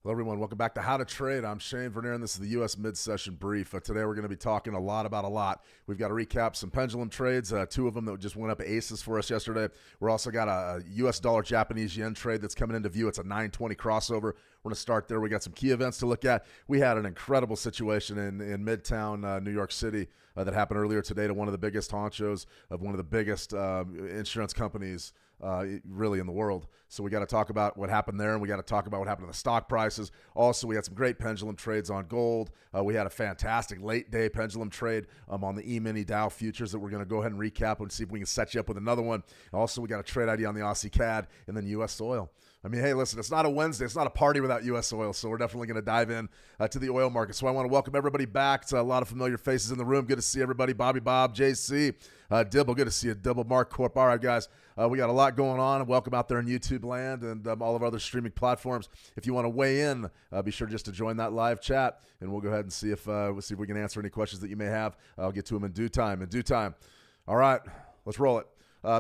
Hello, everyone. Welcome back to How to Trade. I'm Shane Vernier, and this is the U.S. Mid-Session Brief. Today, we're going to be talking a lot about a lot. We've got to recap some pendulum trades, two of them that just went up aces for us yesterday. We're also got a U.S. dollar Japanese yen trade that's coming into view. It's a 920 crossover. We're going to start there. We got some key events to look at. We had an incredible situation in Midtown, New York City that happened earlier today to one of the biggest honchos of one of the biggest insurance companies really in the world. So we got to talk about what happened there, and we got to talk about what happened to the stock prices. Also, we had some great pendulum trades on gold. We had a fantastic late-day pendulum trade on the E-mini Dow futures that we're going to go ahead and recap and see if we can set you up with another one. Also, we got a trade idea on the Aussie CAD and then U.S. oil. I mean, hey, listen, it's not a Wednesday. It's not a party without U.S. oil, so we're definitely going to dive in to the oil market. So I want to welcome everybody back. It's a lot of familiar faces in the room. Good to see everybody. Bobby Bob, JC, Dibble. Good to see you, Dibble. Mark Corp. All right, guys, we got a lot going on. Welcome out there in YouTube land and all of our other streaming platforms. If you want to weigh in, be sure just to join that live chat, and we'll go ahead and see if we can answer any questions that you may have. I'll get to them in due time. All right, let's roll it.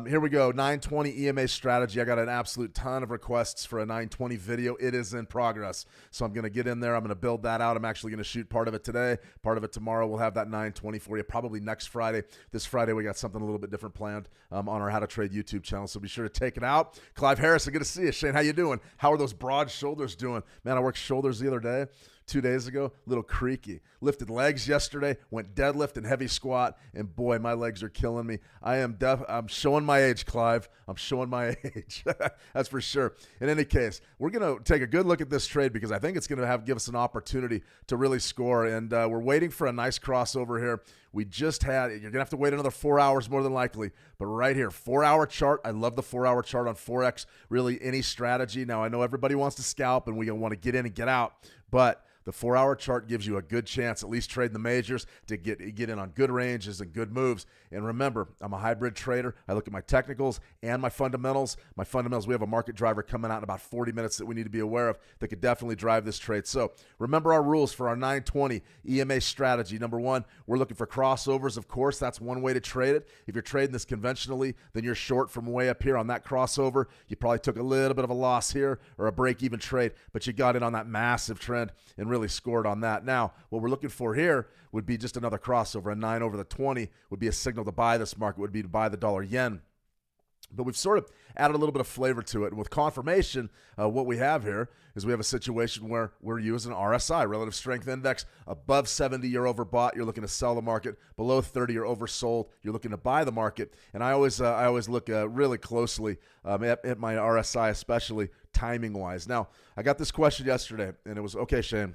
Here we go, 920 EMA strategy. I got an absolute ton of requests for a 920 video. It is in progress, so I'm going to get in there. I'm going to build that out. I'm actually going to shoot part of it today, part of it tomorrow. We'll have that 920 for you probably next Friday. This Friday, we got something a little bit different planned on our How to Trade YouTube channel, so be sure to take it out. Clive Harrison, good to see you. Shane, how you doing? How are those broad shoulders doing? Man, I worked shoulders the other day. 2 days ago, a little creaky. Lifted legs yesterday, went deadlift and heavy squat, and boy, my legs are killing me. I'm showing my age, Clive. I'm showing my age. That's for sure. In any case, we're going to take a good look at this trade because I think it's going to give us an opportunity to really score, and we're waiting for a nice crossover here. We just had, you're going to have to wait another 4 hours more than likely, but right here, 4-hour chart. I love the 4-hour chart on Forex, really any strategy. Now, I know everybody wants to scalp, and we want to get in and get out, but the 4-hour chart gives you a good chance, at least trading the majors, to get in on good ranges and good moves. And remember, I'm a hybrid trader. I look at my technicals and my fundamentals. My fundamentals, we have a market driver coming out in about 40 minutes that we need to be aware of that could definitely drive this trade. So remember our rules for our 920 EMA strategy. Number one, we're looking for crossovers. Of course, that's one way to trade it. If you're trading this conventionally, then you're short from way up here on that crossover. You probably took a little bit of a loss here or a break-even trade, but you got in on that massive trend and really scored on that. Now, what we're looking for here would be just another crossover. A 9 over the 20 would be a signal to buy this market, would be to buy the dollar yen. But we've sort of added a little bit of flavor to it. And with confirmation, what we have here is we have a situation where we're using RSI, Relative Strength Index. Above 70, you're overbought. You're looking to sell the market. Below 30, you're oversold. You're looking to buy the market. And I always look really closely at my RSI, especially timing-wise. Now, I got this question yesterday, and it was, okay, Shane,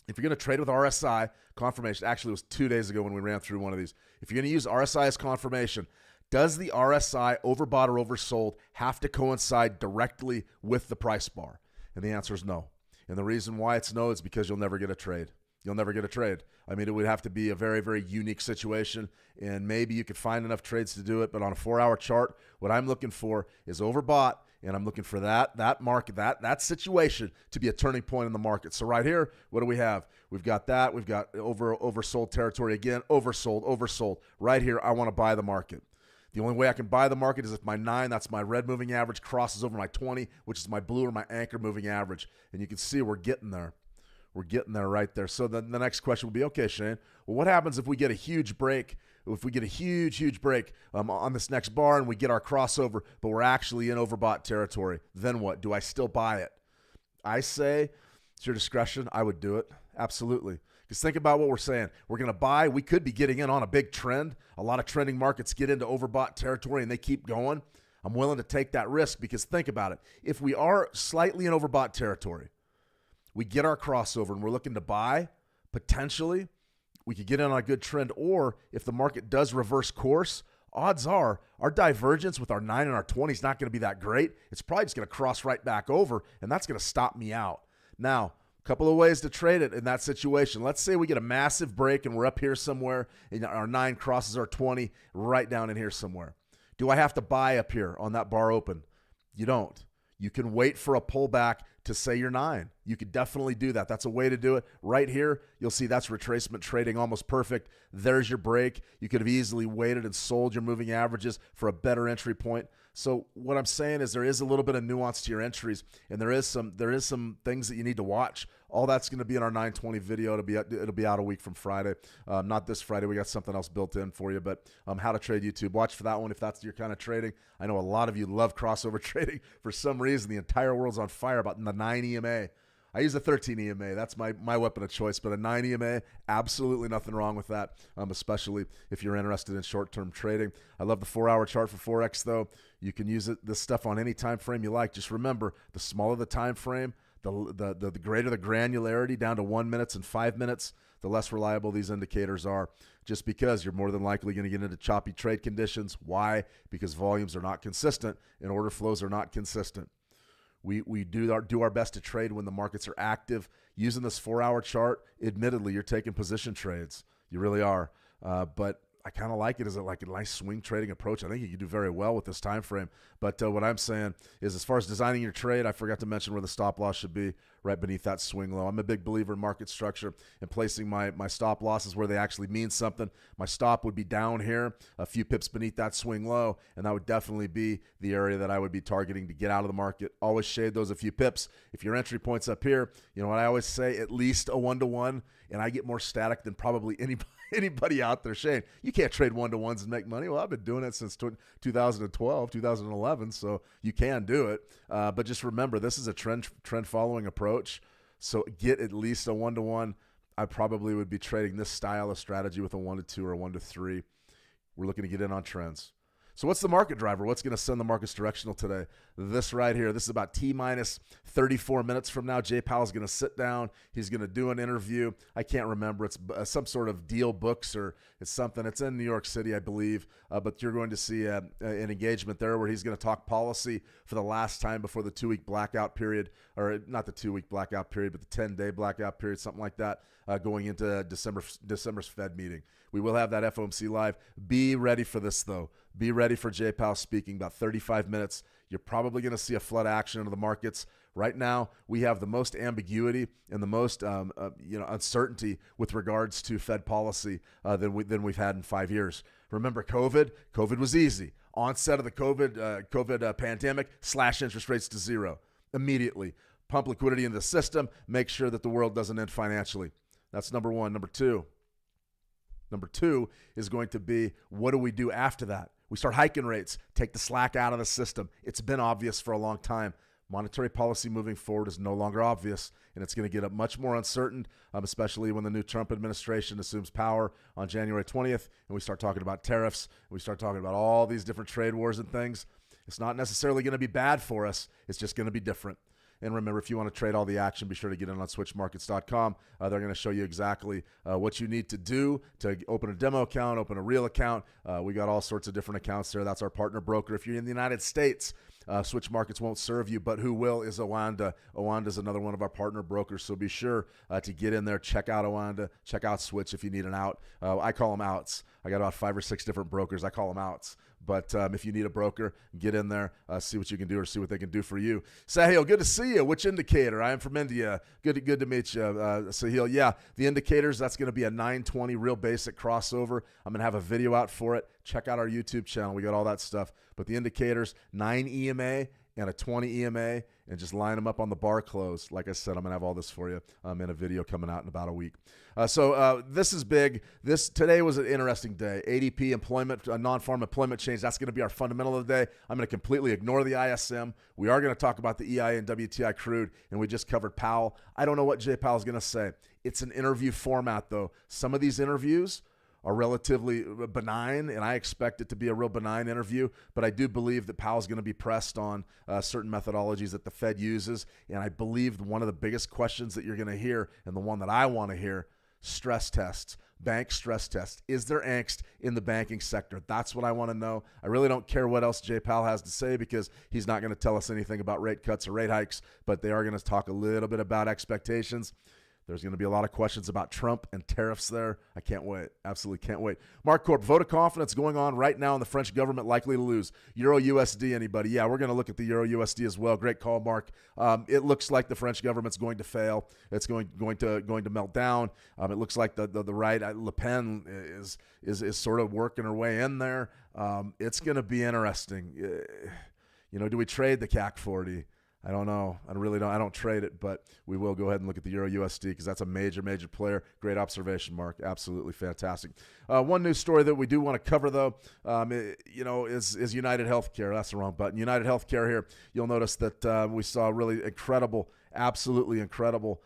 if you're going to trade with RSI confirmation, actually it was 2 days ago when we ran through one of these. If you're going to use RSI as confirmation, does the RSI overbought or oversold have to coincide directly with the price bar? And the answer is no. And the reason why it's no is because you'll never get a trade. You'll never get a trade. I mean, it would have to be a very, very unique situation, and maybe you could find enough trades to do it, but on a 4-hour chart, what I'm looking for is overbought, and I'm looking for that market, that situation to be a turning point in the market. So right here, what do we have? We've got that. We've got oversold territory again, oversold. Right here, I want to buy the market. The only way I can buy the market is if my 9, that's my red moving average, crosses over my 20, which is my blue or my anchor moving average. And you can see we're getting there. We're getting there right there. So then the next question will be, okay, Shane, well, what happens if we get a huge break? If we get a huge break on this next bar and we get our crossover, but we're actually in overbought territory, then what? Do I still buy it? I say, it's your discretion. I would do it. Absolutely. Because think about what we're saying. We're going to buy. We could be getting in on a big trend. A lot of trending markets get into overbought territory and they keep going. I'm willing to take that risk because think about it. If we are slightly in overbought territory, we get our crossover and we're looking to buy, potentially, we could get in on a good trend. Or if the market does reverse course, odds are our divergence with our 9 and our 20 is not going to be that great. It's probably just going to cross right back over, and that's going to stop me out. Now, a couple of ways to trade it in that situation. Let's say we get a massive break and we're up here somewhere, and our 9 crosses our 20 right down in here somewhere. Do I have to buy up here on that bar open? You don't. You can wait for a pullback to say you're 9. You could definitely do that. That's a way to do it. Right here, you'll see that's retracement trading, almost perfect. There's your break. You could have easily waited and sold your moving averages for a better entry point. So what I'm saying is there is a little bit of nuance to your entries, and there is some things that you need to watch. All that's going to be in our 920 video. It'll be out a week from Friday. Not this Friday. We got something else built in for you, but how to trade YouTube. Watch for that one if that's your kind of trading. I know a lot of you love crossover trading. For some reason, the entire world's on fire about the 9 EMA. I use a 13 EMA. That's my weapon of choice. But a 9 EMA, absolutely nothing wrong with that, especially if you're interested in short-term trading. I love the 4-hour chart for Forex, though. You can use this stuff on any time frame you like. Just remember, the smaller the time frame, the greater the granularity down to 1 minute and 5 minutes, the less reliable these indicators are, just because you're more than likely going to get into choppy trade conditions. Why? Because volumes are not consistent and order flows are not consistent. We do our best to trade when the markets are active. Using this 4-hour chart, admittedly, you're taking position trades. You really are. But I kind of like it as a nice swing trading approach. I think you can do very well with this time frame. But what I'm saying is, as far as designing your trade, I forgot to mention where the stop loss should be, right beneath that swing low. I'm a big believer in market structure and placing my stop losses where they actually mean something. My stop would be down here, a few pips beneath that swing low, and that would definitely be the area that I would be targeting to get out of the market. Always shade those a few pips. If your entry point's up here, you know what I always say, at least a 1-to-1, and I get more static than probably anybody out there. Shane, you can't trade 1-to-1s and make money. Well, I've been doing it since 2012, 2011, so you can do it. But just remember, this is a trend-following approach, so get at least a 1-to-1. I probably would be trading this style of strategy with a 1-to-2 or a 1-to-3. We're looking to get in on trends. So what's the market driver? What's going to send the markets directional today? This right here. This is about T-minus 34 minutes from now. Jay Powell's going to sit down. He's going to do an interview. I can't remember. It's some sort of Deal Books, or it's something. It's in New York City, I believe. But you're going to see an engagement there where he's going to talk policy for the last time before the 2-week blackout period, or not the 2-week blackout period, but the 10-day blackout period, something like that, going into December's Fed meeting. We will have that FOMC live. Be ready for this, though. Be ready for Jay Powell speaking, about 35 minutes. You're probably going to see a flood action into the markets. Right now, we have the most ambiguity and the most uncertainty with regards to Fed policy than we've had in 5 years. Remember COVID? COVID was easy. Onset of the COVID pandemic, slash interest rates to zero immediately. Pump liquidity into the system. Make sure that the world doesn't end financially. That's number one. Number two is going to be, what do we do after that? We start hiking rates, take the slack out of the system. It's been obvious for a long time. Monetary policy moving forward is no longer obvious, and it's going to get much more uncertain, especially when the new Trump administration assumes power on January 20th, and we start talking about tariffs, and we start talking about all these different trade wars and things. It's not necessarily going to be bad for us. It's just going to be different. And remember, if you want to trade all the action, be sure to get in on switchmarkets.com. They're going to show you exactly what you need to do to open a demo account, open a real account. We got all sorts of different accounts there. That's our partner broker. If you're in the United States, Switch Markets won't serve you, but who will is Owanda. Owanda is another one of our partner brokers, so be sure to get in there, check out Owanda, check out Switch if you need an out. I call them outs. I got about 5 or 6 different brokers. I call them outs. But if you need a broker, get in there, see what you can do or see what they can do for you. Sahil, good to see you. Which indicator? I am from India. Good to meet you, Sahil. Yeah, the indicators, that's going to be a 920 real basic crossover. I'm going to have a video out for it. Check out our YouTube channel. We got all that stuff. But the indicators, 9 EMA and a 20 EMA, and just line them up on the bar close. Like I said, I'm going to have all this for you in a video coming out in about a week. So this is big. Today was an interesting day. ADP employment, non-farm employment change, that's going to be our fundamental of the day. I'm going to completely ignore the ISM. We are going to talk about the EIA and WTI crude, and we just covered Powell. I don't know what Jay Powell's going to say. It's an interview format, though. Some of these interviews are relatively benign, and I expect it to be a real benign interview, but I do believe that Powell's going to be pressed on certain methodologies that the Fed uses, and I believe one of the biggest questions that you're going to hear, and the one that I want to hear, stress tests, bank stress tests. Is there angst in the banking sector? That's what I want to know. I really don't care what else Jay Powell has to say, because he's not going to tell us anything about rate cuts or rate hikes, but they are going to talk a little bit about expectations. There's going to be a lot of questions about Trump and tariffs there. I can't wait. Absolutely can't wait. Mark Corp, vote of confidence going on right now in the French government, likely to lose. Euro USD, anybody? Yeah, we're going to look at the Euro USD as well. Great call, Mark. It looks like the French government's going to fail. It's going to melt down. It looks like the right, Le Pen is sort of working her way in there. It's going to be interesting. Do we trade the CAC 40? I don't know. I really don't. I don't trade it, but we will go ahead and look at the Euro USD because that's a major player. Great observation, Mark. Absolutely fantastic. One news story that we do want to cover, though, is United Healthcare. That's the wrong button. United Healthcare here. You'll notice that we saw really incredible, absolutely incredible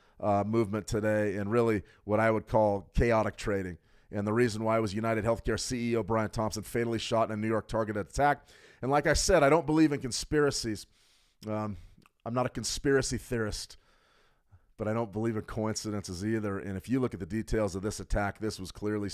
movement today, and really what I would call chaotic trading. And the reason why was United Healthcare CEO Brian Thompson fatally shot in a New York targeted attack. And like I said, I don't believe in conspiracies. I'm not a conspiracy theorist, but I don't believe in coincidences either. And if you look at the details of this attack, this was clearly,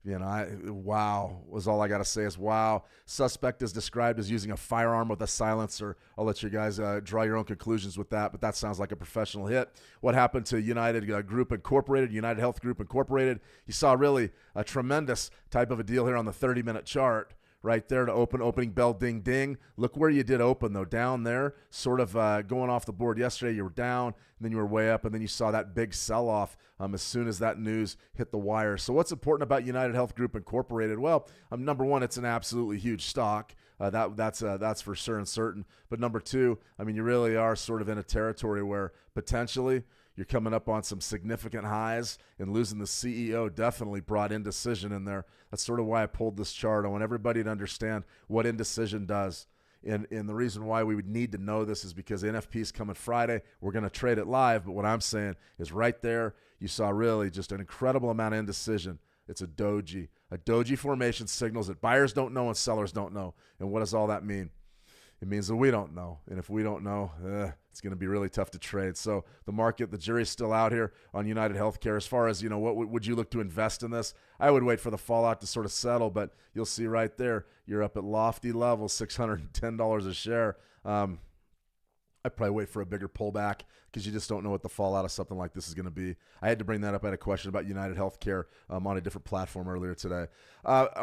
wow, was all I got to say is wow. Suspect is described as using a firearm with a silencer. I'll let you guys draw your own conclusions with that, but that sounds like a professional hit. What happened to United Group Incorporated, United Health Group Incorporated? You saw really a tremendous type of a deal here on the 30-minute chart. Right there to opening bell, ding, ding. Look where you did open, though. Down there, sort of going off the board yesterday. You were down, and then you were way up, and then you saw that big sell-off as soon as that news hit the wire. So what's important about United Health Group Incorporated? Well, number one, it's an absolutely huge stock. That's for sure and certain. But number two, you really are sort of in a territory where potentially you're coming up on some significant highs, and losing the CEO definitely brought indecision in there. That's sort of why I pulled this chart. I want everybody to understand what indecision does. And the reason why we would need to know this is because NFP is coming Friday. We're going to trade it live. But what I'm saying is right there, you saw really just an incredible amount of indecision. It's a doji. A doji formation signals that buyers don't know and sellers don't know. And what does all that mean? It means that we don't know. And if we don't know, it's going to be really tough to trade. So the market, the jury's still out here on United Healthcare. As far as, what would you look to invest in this? I would wait for the fallout to sort of settle, but you'll see right there, you're up at lofty levels, $610 a share. I'd probably wait for a bigger pullback because you just don't know what the fallout of something like this is going to be. I had to bring that up. I had a question about United Healthcare on a different platform earlier today. I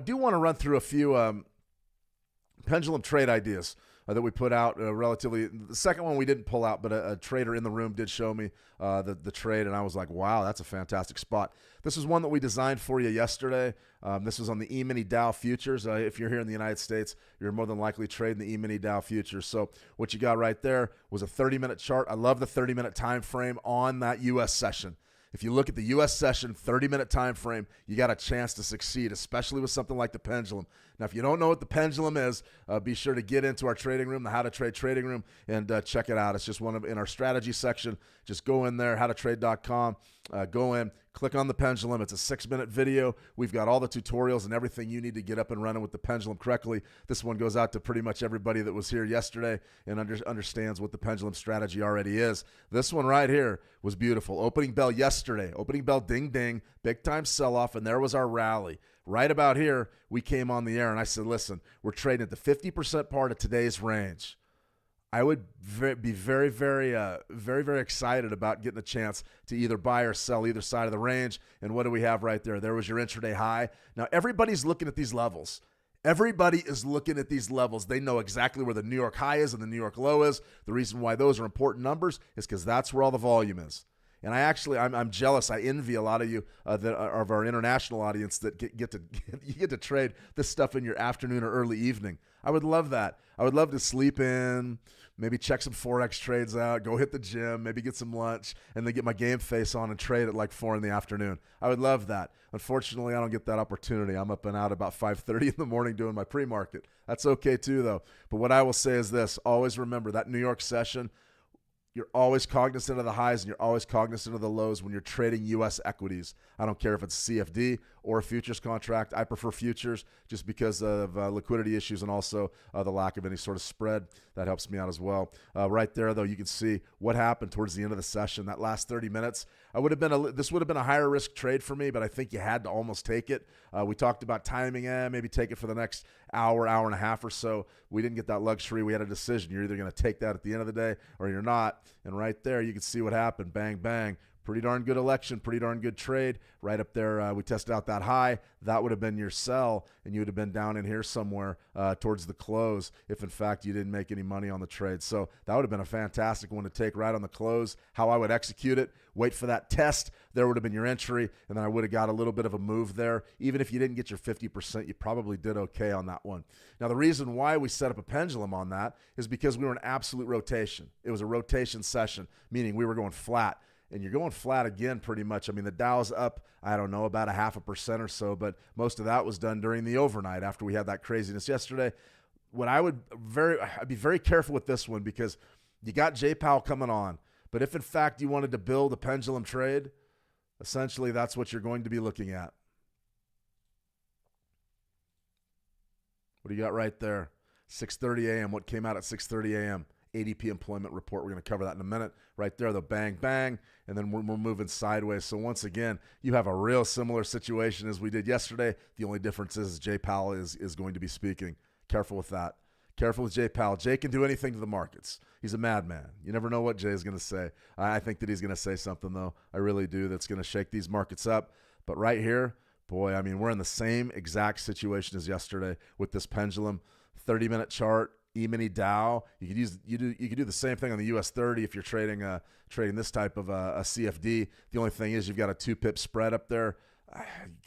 do want to run through a few Pendulum trade ideas that we put out relatively. The second one we didn't pull out, but a trader in the room did show me the trade, and I was like, wow, that's a fantastic spot. This is one that we designed for you yesterday. This was on the E-mini Dow futures. If you're here in the United States, you're more than likely trading the E-mini Dow futures. So what you got right there was a 30-minute chart. I love the 30-minute time frame on that U.S. session. If you look at the U.S. session 30-minute time frame, you got a chance to succeed, especially with something like the pendulum. Now, if you don't know what the pendulum is, be sure to get into our trading room, the How to Trade trading room, and check it out. It's just in our strategy section. Just go in there, howtotrade.com. Go in, click on the pendulum. It's a 6-minute video. We've got all the tutorials and everything you need to get up and running with the pendulum correctly. This one goes out to pretty much everybody that was here yesterday and understands what the pendulum strategy already is. This one right here was beautiful. Opening bell yesterday. Opening bell, ding, ding. Big time sell-off, and there was our rally. Right about here, we came on the air, and I said, listen, we're trading at the 50% part of today's range. I would be very, very, very excited about getting a chance to either buy or sell either side of the range. And what do we have right there? There was your intraday high. Now, everybody's looking at these levels. Everybody is looking at these levels. They know exactly where the New York high is and the New York low is. The reason why those are important numbers is because that's where all the volume is. And I'm jealous. I envy a lot of you that are of our international audience that you get to trade this stuff in your afternoon or early evening. I would love that. I would love to sleep in, maybe check some Forex trades out, go hit the gym, maybe get some lunch, and then get my game face on and trade at like 4 in the afternoon. I would love that. Unfortunately, I don't get that opportunity. I'm up and out about 5:30 in the morning doing my pre-market. That's okay too, though. But what I will say is this. Always remember that New York session, you're always cognizant of the highs and you're always cognizant of the lows when you're trading U.S. equities. I don't care if it's CFD or a futures contract. I prefer futures just because of liquidity issues and also the lack of any sort of spread. That helps me out as well. Right there, though, you can see what happened towards the end of the session. That last 30 minutes, this would have been a higher risk trade for me, but I think you had to almost take it. We talked about timing, maybe take it for the next hour and a half or so. We didn't get that luxury. We had a decision. You're either going to take that at the end of the day or you're not. And right there, you can see what happened. Bang, bang. Pretty darn good election, pretty darn good trade. Right up there, we tested out that high. That would have been your sell, and you would have been down in here somewhere towards the close if, in fact, you didn't make any money on the trade. So that would have been a fantastic one to take right on the close. How I would execute it, wait for that test. There would have been your entry, and then I would have got a little bit of a move there. Even if you didn't get your 50%, you probably did okay on that one. Now, the reason why we set up a pendulum on that is because we were in absolute rotation. It was a rotation session, meaning we were going flat. And you're going flat again pretty much. I mean, the Dow's up, I don't know, about 0.5% or so, but most of that was done during the overnight after we had that craziness yesterday. I'd be very careful with this one because you got J Powell coming on. But if, in fact, you wanted to build a pendulum trade, essentially that's what you're going to be looking at. What do you got right there? 6:30 a.m. What came out at 6:30 a.m.? ADP employment report. We're going to cover that in a minute. Right there, the bang, bang, and then we're moving sideways. So once again, you have a real similar situation as we did yesterday. The only difference is Jay Powell is going to be speaking. Careful with that. Careful with Jay Powell. Jay can do anything to the markets. He's a madman. You never know what Jay is going to say. I think that he's going to say something, though. I really do. That's going to shake these markets up. But right here, boy, I mean, we're in the same exact situation as yesterday with this pendulum. 30-minute chart. E-mini Dow. You could do the same thing on the US 30 if you're trading this type of a CFD. The only thing is you've got a 2-pip spread up there.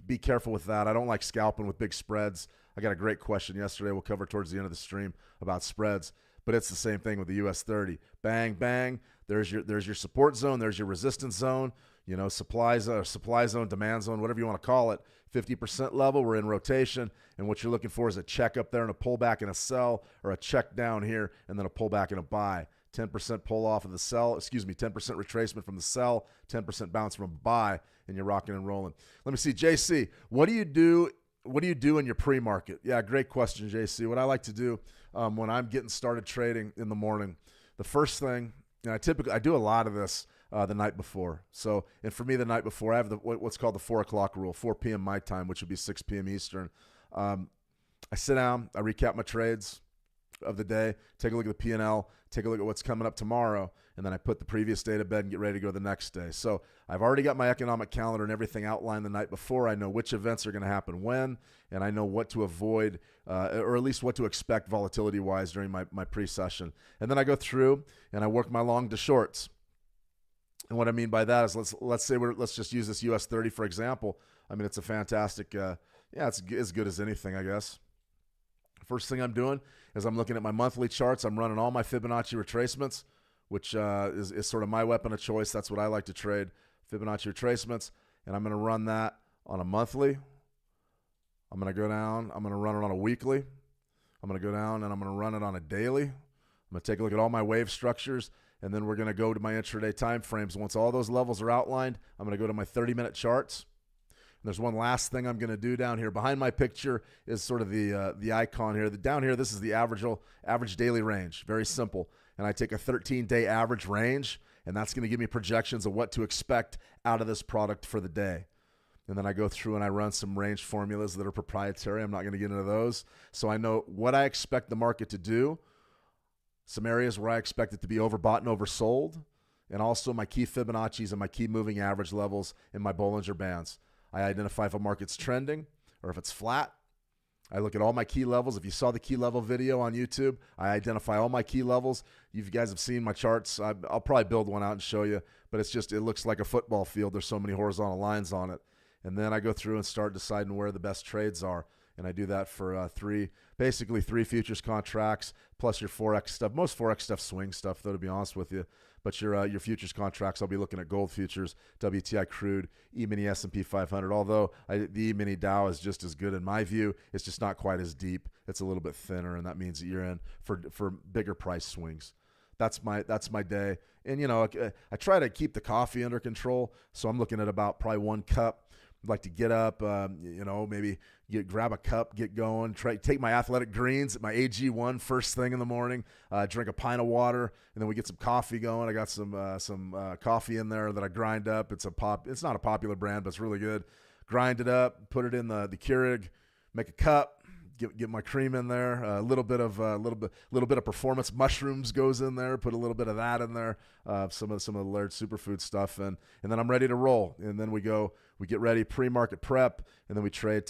Be careful with that. I don't like scalping with big spreads. I got a great question yesterday we'll cover towards the end of the stream about spreads, but it's the same thing with the US 30. Bang, bang. There's your support zone. There's your resistance zone. You know, supply zone, demand zone, whatever you want to call it. 50% level, we're in rotation, and what you're looking for is a check up there and a pullback and a sell, or a check down here and then a pullback and a buy. 10% pull off of the sell, 10% retracement from the sell, 10% bounce from a buy, and you're rocking and rolling. Let me see, JC, what do you do in your pre-market? Yeah, great question, JC. What I like to do when I'm getting started trading in the morning, the first thing, and I do a lot of this the night before. So, and for me, the night before, I have what's called the 4 o'clock rule, 4 p.m. my time, which would be 6 p.m. Eastern. I sit down, I recap my trades of the day, take a look at the P&L, take a look at what's coming up tomorrow, and then I put the previous day to bed and get ready to go the next day. So I've already got my economic calendar and everything outlined the night before. I know which events are going to happen when, and I know what to avoid, or at least what to expect volatility-wise during my pre-session. And then I go through and I work my long to shorts. And what I mean by that is let's just use this US 30 for example. I mean, it's a fantastic, it's as good as anything, I guess. First thing I'm doing is I'm looking at my monthly charts. I'm running all my Fibonacci retracements, which is sort of my weapon of choice. That's what I like to trade, Fibonacci retracements. And I'm going to run that on a monthly. I'm going to go down. I'm going to run it on a weekly. I'm going to go down and I'm going to run it on a daily. I'm going to take a look at all my wave structures. And then we're going to go to my intraday time frames. Once all those levels are outlined, I'm going to go to my 30-minute charts. And there's one last thing I'm going to do down here. Behind my picture is sort of the icon here. Down here, this is the average daily range. Very simple. And I take a 13-day average range, and that's going to give me projections of what to expect out of this product for the day. And then I go through and I run some range formulas that are proprietary. I'm not going to get into those. So I know what I expect the market to do, some areas where I expect it to be overbought and oversold, and also my key Fibonacci's and my key moving average levels in my Bollinger Bands. I identify if a market's trending or if it's flat. I look at all my key levels. If you saw the key level video on YouTube, I identify all my key levels. You guys have seen my charts. I'll probably build one out and show you, but it looks like a football field. There's so many horizontal lines on it. And then I go through and start deciding where the best trades are. And I do that for basically three futures contracts plus your Forex stuff. Most Forex stuff swing stuff, though, to be honest with you. But your futures contracts, I'll be looking at gold futures, WTI crude, E-mini S&P 500. Although the E-mini Dow is just as good in my view, it's just not quite as deep. It's a little bit thinner, and that means that you're in for bigger price swings. That's my day. And I try to keep the coffee under control, so I'm looking at about probably 1 cup. I'd like to get up, maybe grab a cup, get going, take my athletic greens, my AG1 first thing in the morning, drink a pint of water, and then we get some coffee going. I got some coffee in there that I grind up. It's not a popular brand, but it's really good. Grind it up, put it in the Keurig, make a cup, get my cream in there. A little bit of performance mushrooms goes in there. Put a little bit of that in there. Some of the Laird superfood stuff, and then I'm ready to roll. And then we get ready pre-market prep, and then we trade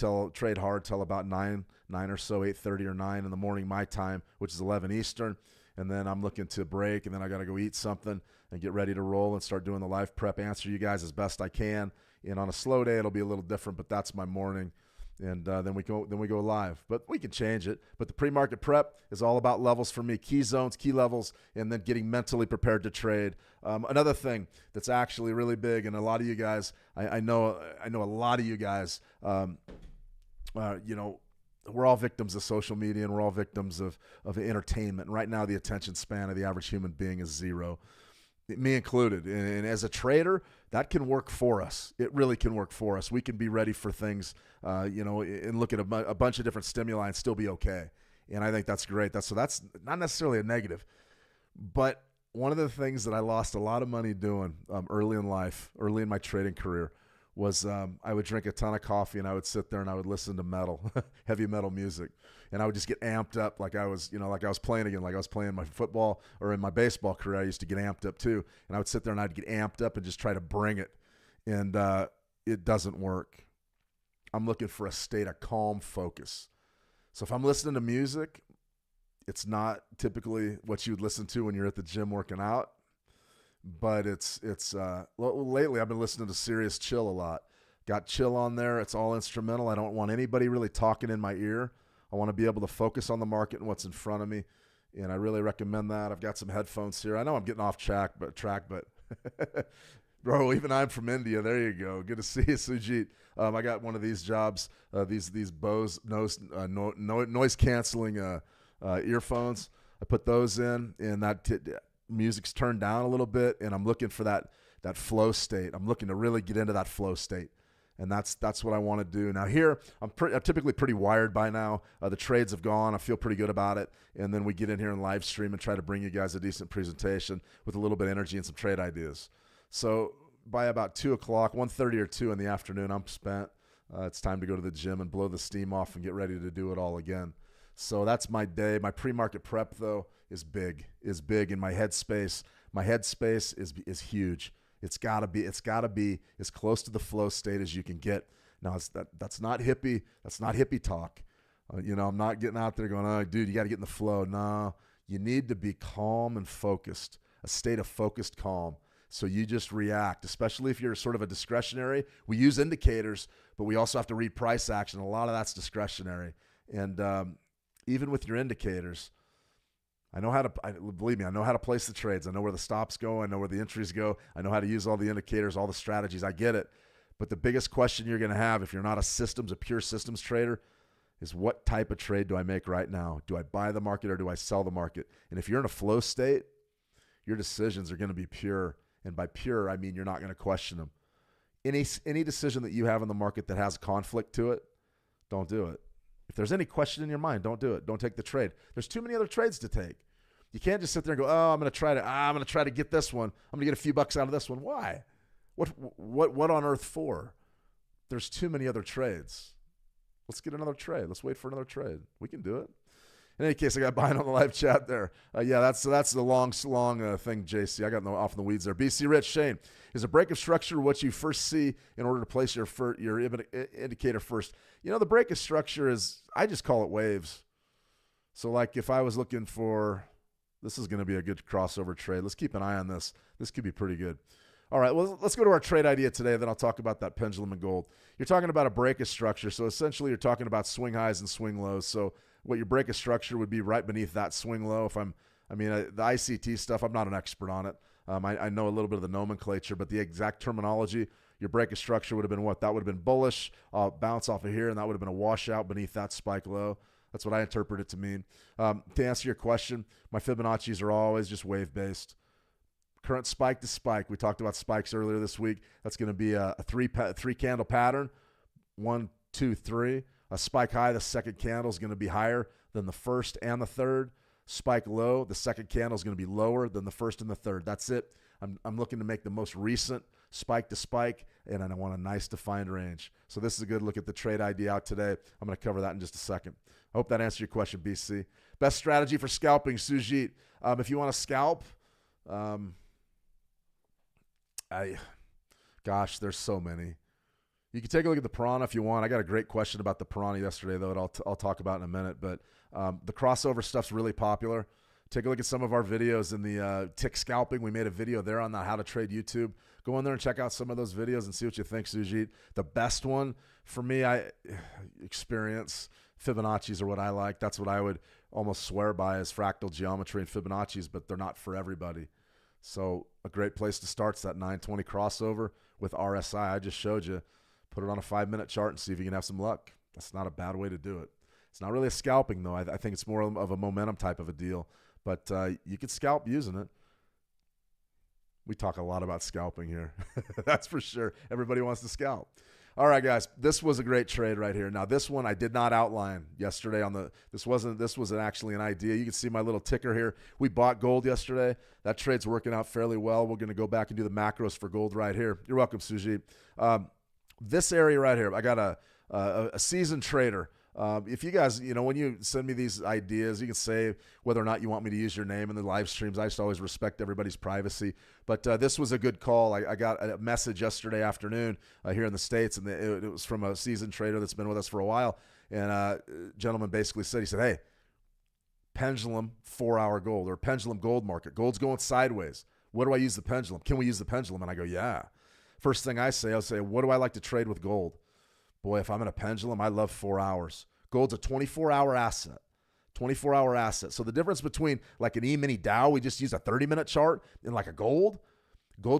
hard till about 9 or so, 8:30 or 9 in the morning my time, which is 11 Eastern. And then I'm looking to break, and then I got to go eat something and get ready to roll and start doing the live prep, answer you guys as best I can. And on a slow day, it'll be a little different, but that's my morning. And then we go live. But we can change it. But the pre-market prep is all about levels for me, key zones, key levels, and then getting mentally prepared to trade. Another thing that's actually really big, and a lot of you guys, I know a lot of you guys, we're all victims of social media, and we're all victims of entertainment. And right now, the attention span of the average human being is 0, me included. And as a trader, that can work for us. It really can work for us. We can be ready for things, and look at a bunch of different stimuli and still be okay. And I think that's great. That's not necessarily a negative. But one of the things that I lost a lot of money doing early in life, early in my trading career, was I would drink a ton of coffee, and I would sit there and I would listen to metal, heavy metal music, and I would just get amped up like I was playing again, like I was playing my football or in my baseball career. I used to get amped up too, and I would sit there and I'd get amped up and just try to bring it, and it doesn't work. I'm looking for a state of calm focus. So if I'm listening to music, it's not typically what you would listen to when you're at the gym working out. But lately I've been listening to Serious Chill a lot. Got Chill on there. It's all instrumental. I don't want anybody really talking in my ear. I want to be able to focus on the market and what's in front of me, and I really recommend that. I've got some headphones here. I know I'm getting off track, but bro, even I'm from India. There you go. Good to see you, Sujit. I got one of these jobs, these Bose noise canceling earphones. I put those in, and music's turned down a little bit, and I'm looking for that flow state. I'm looking to really get into that flow state, and that's what I want to do. Now here, I'm typically pretty wired by now. The trades have gone. I feel pretty good about it, and then we get in here and live stream and try to bring you guys a decent presentation with a little bit of energy and some trade ideas. So by about 2 o'clock, 1:30 or 2 in the afternoon, I'm spent. It's time to go to the gym and blow the steam off and get ready to do it all again. So that's my day. My pre-market prep, though, is big in my headspace. My headspace is huge. It's gotta be as close to the flow state as you can get. Now that's not hippie. That's not hippie talk. I'm not getting out there going, oh, dude, you got to get in the flow. No, you need to be calm and focused, a state of focused calm. So you just react, especially if you're sort of a discretionary. We use indicators, but we also have to read price action. A lot of that's discretionary. And even with your indicators, believe me, I know how to place the trades. I know where the stops go. I know where the entries go. I know how to use all the indicators, all the strategies. I get it. But the biggest question you're going to have if you're not a pure systems trader is, what type of trade do I make right now? Do I buy the market or do I sell the market? And if you're in a flow state, your decisions are going to be pure. And by pure, I mean you're not going to question them. Any decision that you have in the market that has conflict to it, don't do it. If there's any question in your mind, don't do it. Don't take the trade. There's too many other trades to take. You can't just sit there and go, oh, I'm going to try to get this one. I'm going to get a few bucks out of this one. Why? What on earth for? There's too many other trades. Let's get another trade. Let's wait for another trade. We can do it. In any case, I got behind on the live chat there. That's the long thing, JC. I got off in the weeds there. BC Rich, Shane, is a break of structure what you first see in order to place your indicator first? The break of structure is, I just call it waves. So like if I was looking for, this is going to be a good crossover trade. Let's keep an eye on this. This could be pretty good. All right, well, let's go to our trade idea today, then I'll talk about that pendulum and gold. You're talking about a break of structure. So essentially you're talking about swing highs and swing lows. So what your break of structure would be right beneath that swing low. The ICT stuff, I'm not an expert on it. I know a little bit of the nomenclature, but the exact terminology, your break of structure would have been what? That would have been bullish, bounce off of here, and that would have been a washout beneath that spike low. That's what I interpret it to mean. To answer your question, my Fibonacci's are always just wave-based. Current spike to spike. We talked about spikes earlier this week. That's going to be a three candle pattern. 1, 2, 3. A spike high, the second candle is going to be higher than the first and the third. spike low. The second candle is going to be lower than the first and the third. That's it. I'm looking to make the most recent spike to spike, and I want a nice defined range. So this is a good look at the trade idea out today. I'm going to cover that in just a second. I hope that answered your question, BC. Best strategy for scalping, Sujit. If you want to scalp, gosh, there's so many. You can take a look at the piranha if you want. I got a great question about the piranha yesterday, though, that I'll talk about in a minute. But the crossover stuff's really popular. Take a look at some of our videos in the tick scalping. We made a video there on the How to Trade YouTube. Go in there and check out some of those videos and see what you think, Sujit. The best one for me, experience Fibonacci's are what I like. That's what I would almost swear by is fractal geometry and Fibonacci's, but they're not for everybody. So a great place to start is that 920 crossover with RSI. I just showed you. Put it on a 5-minute chart and see if you can have some luck. That's not a bad way to do it. It's not really a scalping, though. I think it's more of a momentum type of a deal. But you could scalp using it. We talk a lot about scalping here. That's for sure. Everybody wants to scalp. All right, guys. This was a great trade right here. Now, this one I did not outline yesterday on the. This wasn't actually an idea. You can see my little ticker here. We bought gold yesterday. That trade's working out fairly well. We're going to go back and do the macros for gold right here. You're welcome, Sujit. This area right here, I got a seasoned trader. If you guys, when you send me these ideas, you can say whether or not you want me to use your name in the live streams. I just always respect everybody's privacy. But this was a good call. I got a message yesterday afternoon here in the States, and it was from a seasoned trader that's been with us for a while. And a gentleman basically said, he said, hey, pendulum 4-hour gold or pendulum gold market. Gold's going sideways. What do I use the pendulum? Can we use the pendulum? And I go, yeah. First thing I'll say, what do I like to trade with gold? Boy, if I'm in a pendulum, I love 4 hours. Gold's a 24-hour asset. 24-hour asset. So the difference between like an E-mini Dow, we just use a 30-minute chart, and like a gold's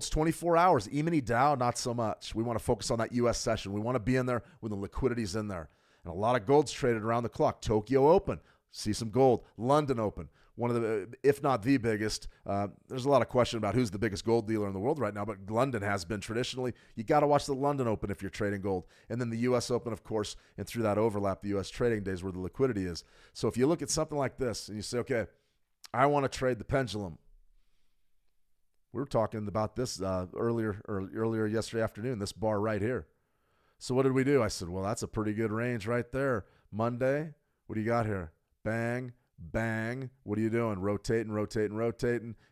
24 hours. E-mini Dow, not so much. We want to focus on that U.S. session. We want to be in there when the liquidity's in there. And a lot of gold's traded around the clock. Tokyo Open, see some gold. London Open, one of the, if not the biggest. There's a lot of question about who's the biggest gold dealer in the world right now, but London has been traditionally. You got to watch the London Open if you're trading gold. And then the U.S. Open, of course, and through that overlap, the U.S. trading days where the liquidity is. So if you look at something like this and you say, okay, I want to trade the pendulum. We were talking about this earlier yesterday afternoon, this bar right here. So what did we do? I said, well, that's a pretty good range right there. Monday, what do you got here? Bang. Bang. What are you doing? Rotating.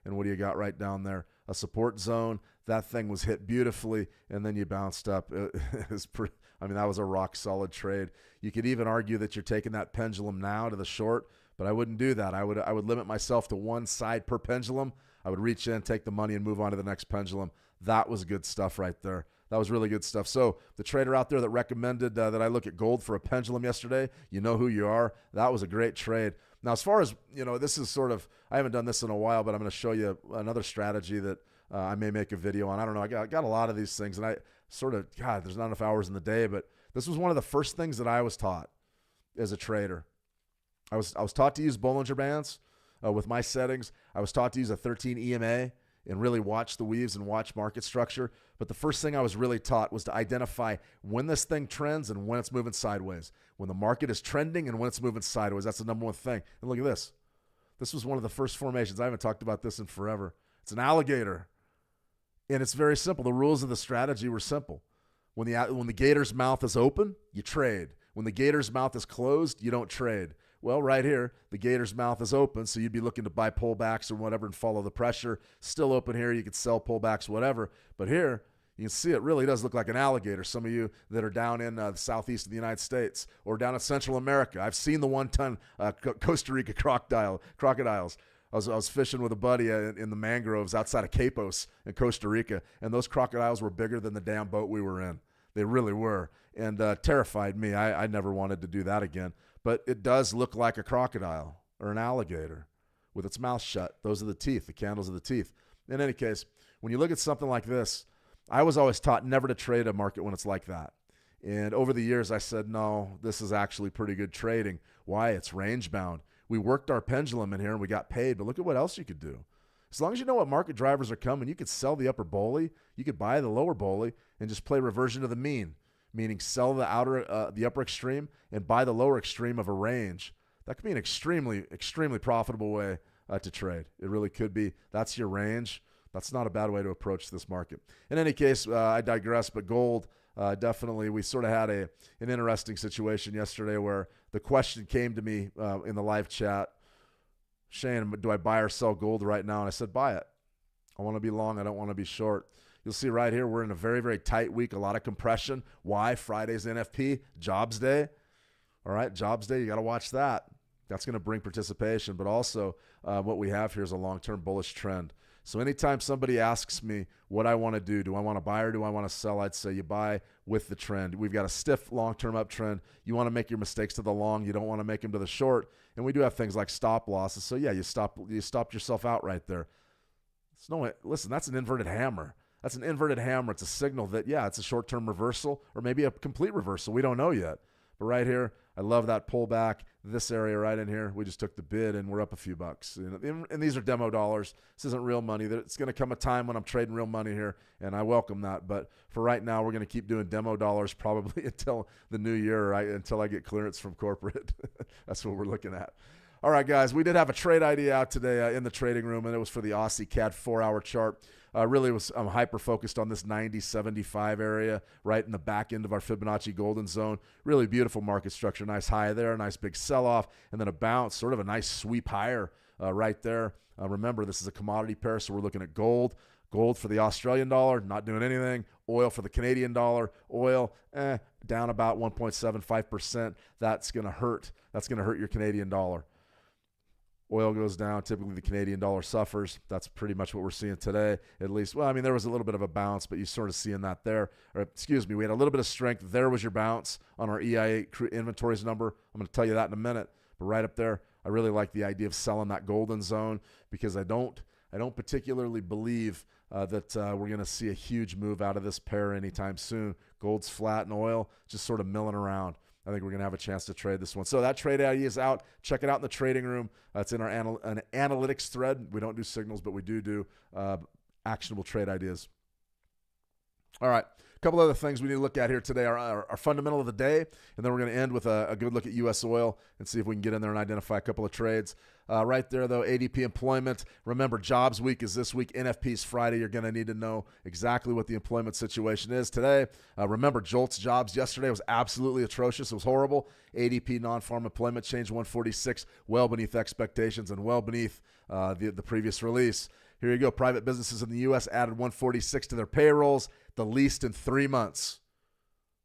And what do you got right down there? A support zone. That thing was hit beautifully, and then you bounced up. That was a rock solid trade. You could even argue that you're taking that pendulum now to the short, but I wouldn't do that. I would limit myself to one side per pendulum. I would reach in, take the money, and move on to the next pendulum. That was good stuff right there. That was really good stuff. So the trader out there that recommended that I look at gold for a pendulum yesterday, you know who you are. That was a great trade. Now, as far as, this is sort of, I haven't done this in a while, but I'm going to show you another strategy that I may make a video on. I don't know. I got a lot of these things, and there's not enough hours in the day, but this was one of the first things that I was taught as a trader. I was taught to use Bollinger Bands with my settings. I was taught to use a 13 EMA and really watch the weaves and watch market structure. But the first thing I was really taught was to identify when this thing trends and when it's moving sideways. When the market is trending and when it's moving sideways. That's the number one thing. And look at this. This was one of the first formations. I haven't talked about this in forever. It's an alligator. And it's very simple. The rules of the strategy were simple. When the gator's mouth is open, you trade. When the gator's mouth is closed, you don't trade. Well, right here, the gator's mouth is open, so you'd be looking to buy pullbacks or whatever and follow the pressure. Still open here. You could sell pullbacks, whatever. But here, you can see it really does look like an alligator. Some of you that are down in the southeast of the United States or down in Central America, I've seen the 1-ton Costa Rica crocodiles. I was fishing with a buddy in the mangroves outside of Capos in Costa Rica, and those crocodiles were bigger than the damn boat we were in. They really were, and terrified me. I never wanted to do that again. But it does look like a crocodile or an alligator with its mouth shut. Those are the teeth, the candles of the teeth. In any case, when you look at something like this, I was always taught never to trade a market when it's like that. And over the years, I said, no, this is actually pretty good trading. Why? It's range bound. We worked our pendulum in here and we got paid, but look at what else you could do. As long as you know what market drivers are coming, you could sell the upper Boley, you could buy the lower Boley, and just play reversion to the mean, meaning sell the upper extreme and buy the lower extreme of a range. that could be an extremely, extremely profitable way to trade. It really could be. That's your range. That's not a bad way to approach this market. In any case, I digress, but gold, definitely, we sort of had an interesting situation yesterday where the question came to me in the live chat, Shane, do I buy or sell gold right now? And I said, buy it. I want to be long. I don't want to be short. You'll see right here, we're in a very, very tight week, a lot of compression. Why? Friday's NFP, jobs day. All right, jobs day, you got to watch that. That's going to bring participation, but also what we have here is a long-term bullish trend. So anytime somebody asks me what I want to do I want to buy or do I want to sell, I'd say you buy with the trend. We've got a stiff long-term uptrend. You want to make your mistakes to the long. You don't want to make them to the short. And we do have things like stop losses. So, yeah, you stopped yourself out right there. Listen, that's an inverted hammer. That's an inverted hammer. It's a signal that, yeah, it's a short-term reversal or maybe a complete reversal. We don't know yet. But right here, I love that pullback. This area right in here, we just took the bid and we're up a few bucks. And these are demo dollars. This isn't real money. It's going to come a time when I'm trading real money here, and I welcome that. But for right now, we're going to keep doing demo dollars probably until the new year, right? Until I get clearance from corporate. That's what we're looking at. All right, guys, we did have a trade idea out today in the trading room, and it was for the Aussie CAD 4-hour chart. Really was hyper-focused on this 90-75 area right in the back end of our Fibonacci golden zone. Really beautiful market structure. Nice high there, nice big sell-off, and then a bounce, sort of a nice sweep higher right there. Remember, this is a commodity pair, so we're looking at gold. Gold for the Australian dollar, not doing anything. Oil for the Canadian dollar. Oil, down about 1.75%. That's going to hurt. That's going to hurt your Canadian dollar. Oil goes down. Typically, the Canadian dollar suffers. That's pretty much what we're seeing today, at least. Well, I mean, there was a little bit of a bounce, but you're sort of seeing that there. Or, excuse me, we had a little bit of strength. There was your bounce on our EIA inventories number. I'm going to tell you that in a minute. But right up there, I really like the idea of selling that golden zone because I don't particularly believe that we're going to see a huge move out of this pair anytime soon. Gold's flat and oil just sort of milling around. I think we're going to have a chance to trade this one. So that trade idea is out. Check it out in the trading room. It's in our analytics thread. We don't do signals, but we do actionable trade ideas. All right. A couple other things we need to look at here today are our fundamental of the day, and then we're going to end with a good look at U.S. oil and see if we can get in there and identify a couple of trades. Right there, though, ADP employment. Remember, jobs week is this week. NFP's Friday. You're going to need to know exactly what the employment situation is today. Remember, JOLTS jobs yesterday was absolutely atrocious. It was horrible. ADP non-farm employment change 146, well beneath expectations and well beneath the previous release. Here you go. Private businesses in the U.S. added 146 to their payrolls, the least in 3 months.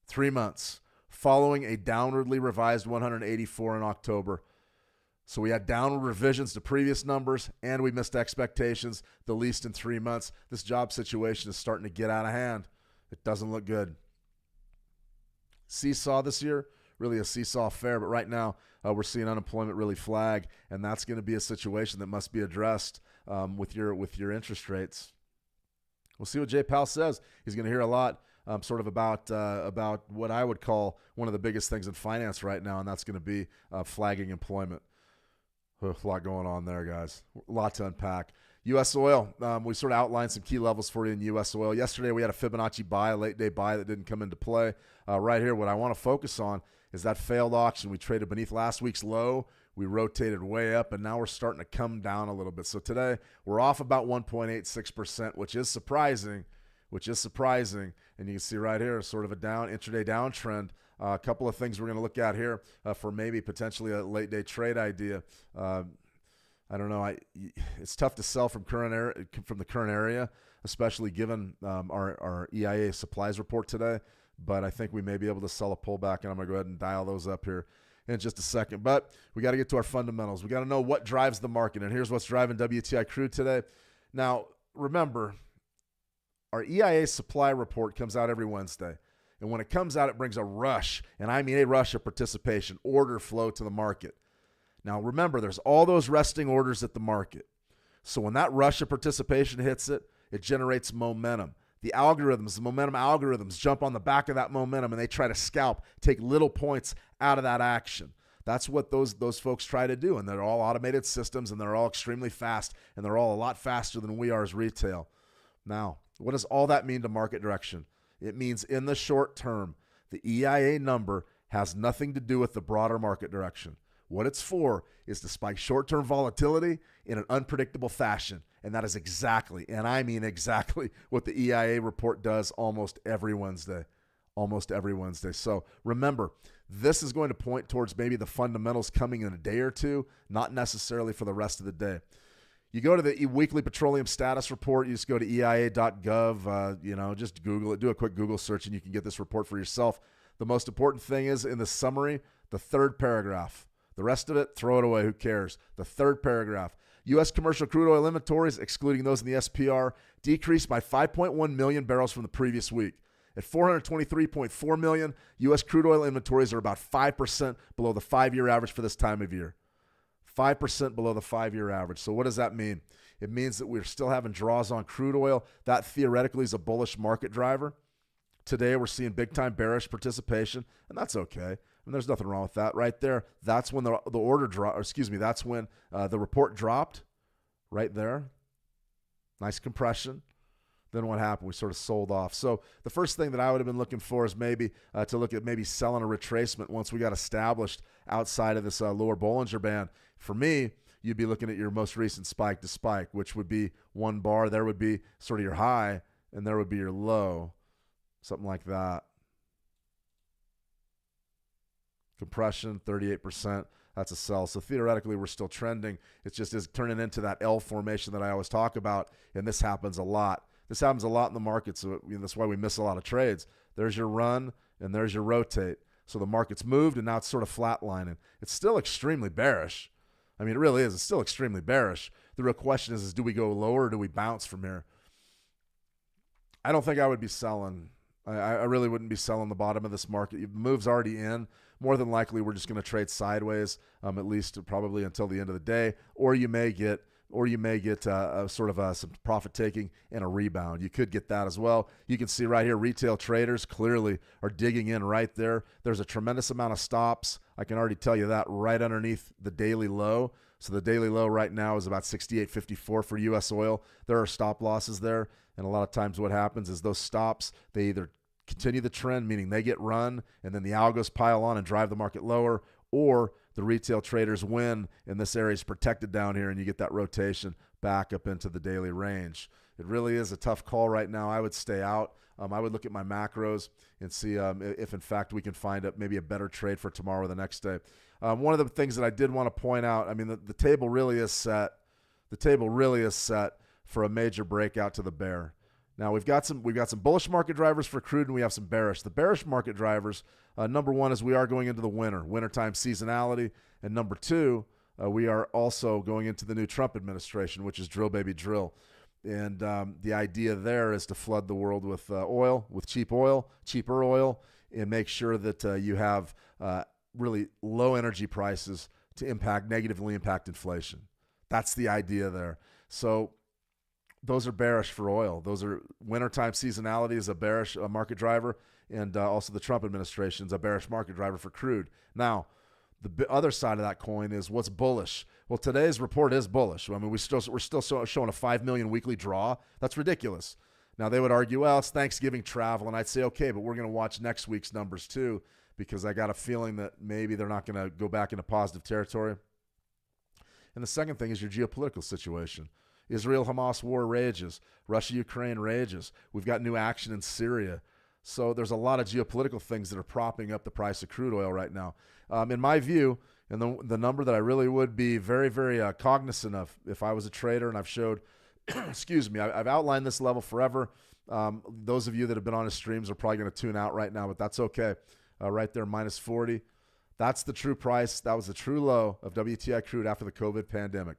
3 months, following a downwardly revised 184 in October. So we had downward revisions to previous numbers, and we missed expectations, the least in 3 months. This job situation is starting to get out of hand. It doesn't look good. Seesaw this year, really a seesaw fair, but right now we're seeing unemployment really flag, and that's going to be a situation that must be addressed with your interest rates. We'll see what Jay Powell says. He's going to hear a lot sort of about what I would call one of the biggest things in finance right now, and that's going to be flagging employment. A lot going on there, guys. A lot to unpack. U.S. oil, we sort of outlined some key levels for you in U.S. oil. Yesterday, we had a Fibonacci buy, a late-day buy that didn't come into play. Right here, what I want to focus on is that failed auction. We traded beneath last week's low. We rotated way up, and now we're starting to come down a little bit. So today, we're off about 1.86%, which is surprising. And you can see right here, sort of a intraday downtrend. A couple of things we're going to look at here for maybe potentially a late-day trade idea. I don't know. It's tough to sell from the current area, especially given our EIA supplies report today. But I think we may be able to sell a pullback, and I'm going to go ahead and dial those up here in just a second. But we got to get to our fundamentals. We got to know what drives the market, and here's what's driving WTI crude today. Now, remember, our EIA supply report comes out every Wednesday. And when it comes out, it brings a rush, and I mean a rush of participation, order flow to the market. Now, remember, there's all those resting orders at the market. So when that rush of participation hits it, it generates momentum. The momentum algorithms jump on the back of that momentum, and they try to scalp, take little points out of that action. That's what those folks try to do, and they're all automated systems, and they're all extremely fast, and they're all a lot faster than we are as retail. Now, what does all that mean to market direction? It means in the short term, the EIA number has nothing to do with the broader market direction. What it's for is to spike short-term volatility in an unpredictable fashion. And that is exactly, and I mean exactly, what the EIA report does almost every Wednesday. Almost every Wednesday. So remember, this is going to point towards maybe the fundamentals coming in a day or two, not necessarily for the rest of the day. You go to the weekly petroleum status report. You just go to EIA.gov. Just Google it. Do a quick Google search, and you can get this report for yourself. The most important thing is in the summary, the third paragraph. The rest of it, throw it away. Who cares? The third paragraph. U.S. commercial crude oil inventories, excluding those in the SPR, decreased by 5.1 million barrels from the previous week. At 423.4 million, U.S. crude oil inventories are about 5% below the 5-year average for this time of year. 5% below the 5-year average. So what does that mean? It means that we're still having draws on crude oil. That theoretically is a bullish market driver. Today we're seeing big-time bearish participation, and that's okay. And there's nothing wrong with that right there. That's when the order dropped. That's when the report dropped right there. Nice compression. Then what happened? We sort of sold off. So the first thing that I would have been looking for is maybe to look at maybe selling a retracement once we got established outside of this lower Bollinger Band. For me, you'd be looking at your most recent spike to spike, which would be one bar. There would be sort of your high, and there would be your low, something like that. Compression, 38%. That's a sell. So theoretically, we're still trending. It's just is turning into that L formation that I always talk about, and this happens a lot. This happens a lot in the market, so that's why we miss a lot of trades. There's your run, and there's your rotate. So the market's moved, and now it's sort of flatlining. It's still extremely bearish. I mean, it really is. It's still extremely bearish. The real question is do we go lower or do we bounce from here? I don't think I would be selling. I really wouldn't be selling the bottom of this market. The move's already in. More than likely, we're just going to trade sideways, at least probably until the end of the day, or you may get some profit taking and a rebound. You could get that as well. You can see right here, retail traders clearly are digging in right there. There's a tremendous amount of stops. I can already tell you that right underneath the daily low. So the daily low right now is about 68.54 for U.S. oil. There are stop losses there, and a lot of times what happens is those stops, they either continue the trend, meaning they get run, and then the algos pile on and drive the market lower, or the retail traders win, and this area is protected down here, and you get that rotation back up into the daily range. It really is a tough call right now. I would stay out. I would look at my macros and see if, in fact, we can find maybe a better trade for tomorrow or the next day. One of the things that I did want to point out, I mean, the table really is set. The table really is set for a major breakout to the bear. Now, we've got some bullish market drivers for crude, and we have some bearish. The bearish market drivers, number one is we are going into the wintertime seasonality, and number two, we are also going into the new Trump administration, which is drill, baby, drill. And the idea there is to flood the world with oil, with cheaper oil, and make sure that you have really low energy prices to negatively impact inflation. That's the idea there. So those are bearish for oil. Those are wintertime seasonality is a bearish market driver, and also the Trump administration is a bearish market driver for crude. Now, the other side of that coin is what's bullish. Well, today's report is bullish. I mean, we're still showing a 5 million weekly draw. That's ridiculous. Now, they would argue, well, it's Thanksgiving travel, and I'd say, okay, but we're going to watch next week's numbers too, because I got a feeling that maybe they're not going to go back into positive territory. And the second thing is your geopolitical situation. Israel-Hamas war rages. Russia-Ukraine rages. We've got new action in Syria. So there's a lot of geopolitical things that are propping up the price of crude oil right now. In my view, and the number that I really would be very, very cognizant of if I was a trader, and I've showed, excuse me, I've outlined this level forever. Those of you that have been on his streams are probably going to tune out right now, but that's okay. Right there, minus 40. That's the true price. That was the true low of WTI crude after the COVID pandemic.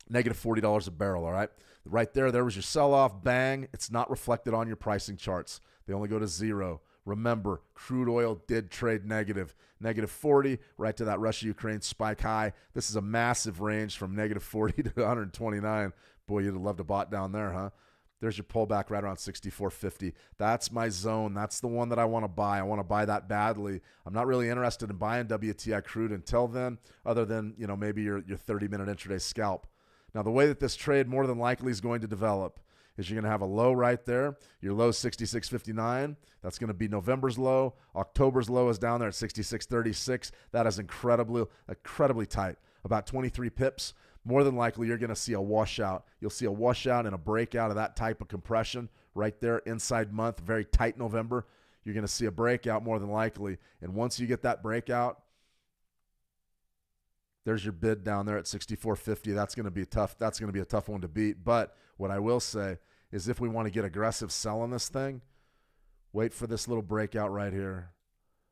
Negative $40 a barrel, all right? Right there was your sell-off, bang. It's not reflected on your pricing charts. They only go to zero. Remember, crude oil did trade negative. Negative 40, right to that Russia-Ukraine spike high. This is a massive range from negative 40 to 129. Boy, you'd have loved to bought down there, huh? There's your pullback right around 64.50. That's my zone. That's the one that I want to buy. I want to buy that badly. I'm not really interested in buying WTI crude until then, other than, maybe your 30-minute intraday scalp. Now, the way that this trade more than likely is going to develop is you're going to have a low right there. Your low 66.59. That's going to be November's low. October's low is down there at 66.36. That is incredibly tight, about 23 pips. More than likely, you're going to see a washout. You'll see a washout and a breakout of that type of compression right there inside month, very tight November. You're going to see a breakout more than likely. And once you get that breakout, there's your bid down there at 64.50. That's going to be tough. That's going to be a tough one to beat. But what I will say is if we want to get aggressive selling this thing, wait for this little breakout right here.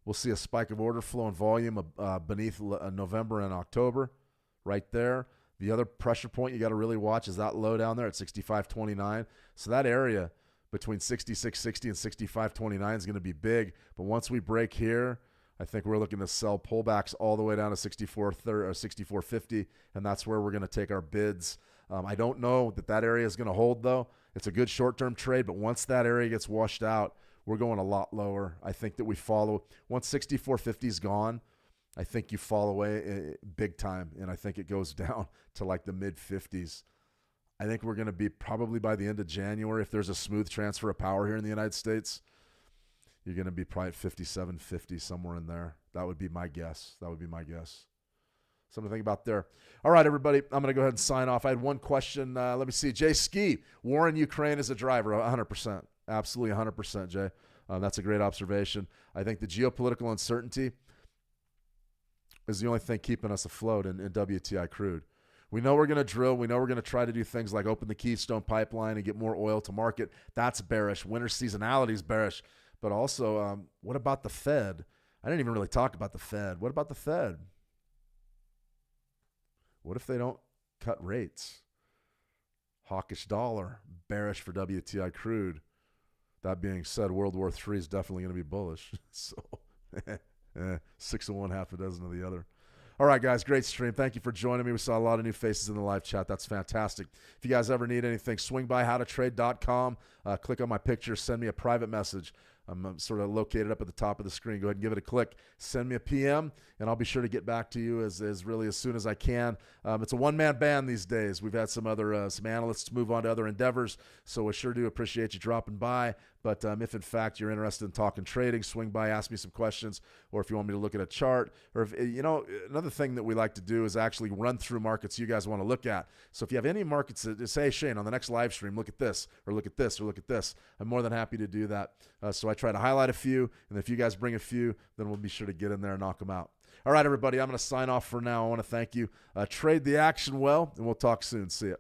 We'll see a spike of order flow and volume beneath November and October right there. The other pressure point you got to really watch is that low down there at 65.29. So that area between 66.60 and 65.29 is going to be big. But once we break here, I think we're looking to sell pullbacks all the way down to 64.50, and that's where we're going to take our bids. I don't know that area is going to hold, though. It's a good short-term trade, but once that area gets washed out, we're going a lot lower. I think that we follow. Once 64.50 is gone, I think you fall away big time, and I think it goes down to like the mid-50s. I think we're going to be probably by the end of January, if there's a smooth transfer of power here in the United States, you're going to be probably at 57.50, somewhere in there. That would be my guess. Something to think about there. All right, everybody, I'm going to go ahead and sign off. I had one question. Let me see. Jay Ski, war in Ukraine is a driver, 100%. Absolutely 100%, Jay. That's a great observation. I think the geopolitical uncertainty is the only thing keeping us afloat in WTI crude. We know we're going to drill. We know we're going to try to do things like open the Keystone pipeline and get more oil to market. That's bearish. Winter seasonality is bearish. But also, what about the Fed? I didn't even really talk about the Fed. What about the Fed? What if they don't cut rates? Hawkish dollar, bearish for WTI crude. That being said, World War III is definitely going to be bullish. So 6 of one, half a dozen of the other. All right, guys, great stream. Thank you for joining me. We saw a lot of new faces in the live chat. That's fantastic. If you guys ever need anything, swing by howtotrade.com. Click on my picture. Send me a private message. I'm sort of located up at the top of the screen. Go ahead and give it a click. Send me a PM, and I'll be sure to get back to you as soon as I can. It's a one-man band these days. We've had some analysts move on to other endeavors, so I sure do appreciate you dropping by. But if, in fact, you're interested in talking trading, swing by, ask me some questions, or if you want me to look at a chart. Or, if another thing that we like to do is actually run through markets you guys want to look at. So if you have any markets that say, hey, Shane, on the next live stream, look at this, or look at this, or look at this, I'm more than happy to do that. So I try to highlight a few, and if you guys bring a few, then we'll be sure to get in there and knock them out. All right, everybody, I'm going to sign off for now. I want to thank you. Trade the action well, and we'll talk soon. See ya.